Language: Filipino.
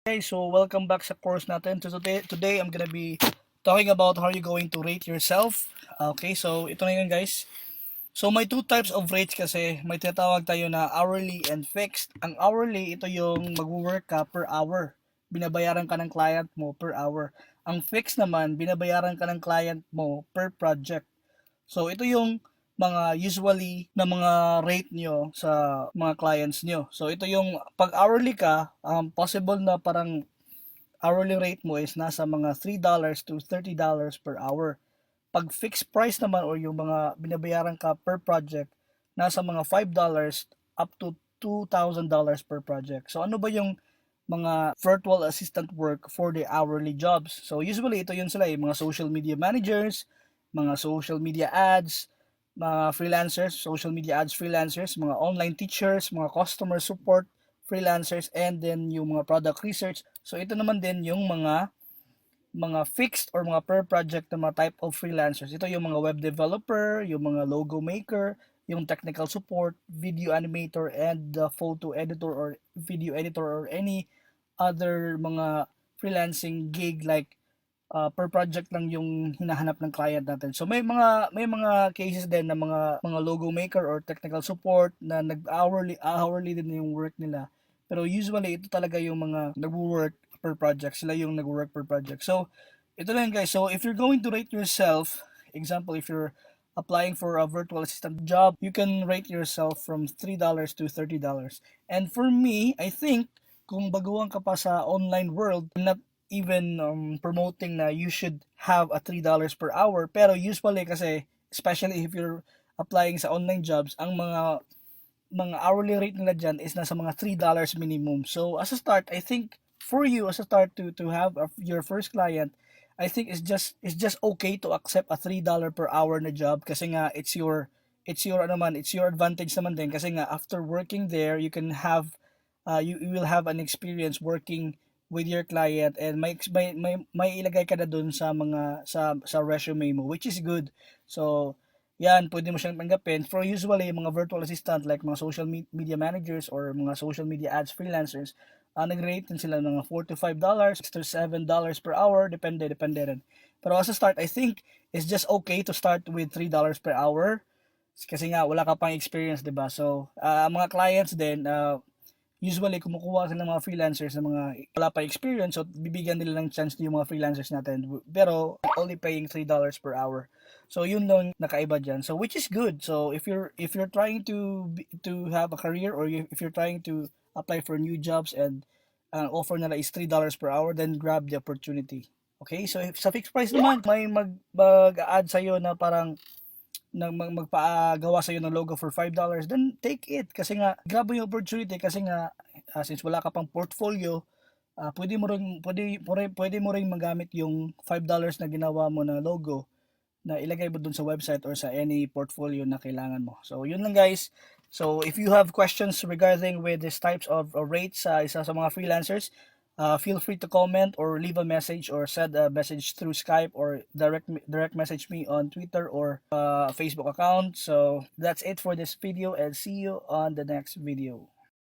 Okay, so welcome back sa course natin. So today I'm gonna be talking about how you're going to rate yourself. Okay, so ito na yun guys. So may two types of rates kasi. May tinatawag tayo na hourly and fixed. Ang hourly, ito yung mag-work ka per hour. Binabayaran ka ng client mo per hour. Ang fixed naman, binabayaran ka ng client mo per project. So ito yung mga usually na mga rate nyo sa mga clients nyo. So ito yung pag hourly ka, possible na parang hourly rate mo is nasa mga $3 to $30 per hour. Pag fixed price naman or yung mga binabayaran ka per project, nasa mga $5 up to $2,000 per project. So ano ba yung mga virtual assistant work for the hourly jobs? So usually ito yun sila, mga social media managers, mga social media ads, mga freelancers, social media ads freelancers, mga online teachers, mga customer support freelancers, and then yung mga product research. So ito naman din yung mga fixed or mga per project na mga type of freelancers. Ito yung mga web developer, yung mga logo maker, yung technical support, video animator, and photo editor or video editor or any other mga freelancing gig like per project lang yung hinahanap ng client natin. So may mga cases din na mga logo maker or technical support na nag-hourly din yung work nila. Pero usually ito talaga yung mga nagwo-work per project. Sila yung nagwo-work per project. So ito lang guys. So if you're going to rate yourself, example if you're applying for a virtual assistant job, you can rate yourself from $3 to $30. And for me, I think kung baguhan ka pa sa online world, I'm not even promoting na you should have a $3 per hour. Pero usually kasi, especially if you're applying sa online jobs, ang mga hourly rate nila dyan is nasa mga $3 minimum. So as a start, I think for you as a start to have your first client, I think it's just okay to accept a $3 per hour na job kasi nga it's your ano man, it's your advantage naman din kasi nga after working there, you can have you will have an experience working with your client and may ilagay ka na dun sa mga sa resume mo, which is good. So yan, pwede mo siyang tanggapin. For usually, mga virtual assistant like mga social media managers or mga social media ads freelancers, nag-rate din sila ng mga $4 to $5, to $7 per hour, depende rin. Pero as a start, I think it's just okay to start with $3 per hour kasi nga wala ka pang experience, 'di ba? So, mga clients din usually kumukuha sila ng mga freelancers na mga wala pa experience, so bibigyan nila ng chance yung mga freelancers natin, pero only paying $3 per hour. So yun lang nakaiba dyan, so which is good. So if you're trying to have a career, or if you're trying to apply for new jobs and offer nila is $3 per hour, then grab the opportunity. Okay, so if sa fixed price naman may mag-add sa'yo na parang magpagawa sa iyo ng logo for $5, then take it kasi nga grab yung opportunity kasi nga since wala ka pang portfolio, pwede mo ring magamit yung $5 na ginawa mo na logo na ilagay mo dun sa website or sa any portfolio na kailangan mo. So yun lang guys. So if you have questions regarding with these types of rates sa isa sa mga freelancers, feel free to comment or leave a message or send a message through Skype or direct message me on Twitter or Facebook account. So that's it for this video and see you on the next video.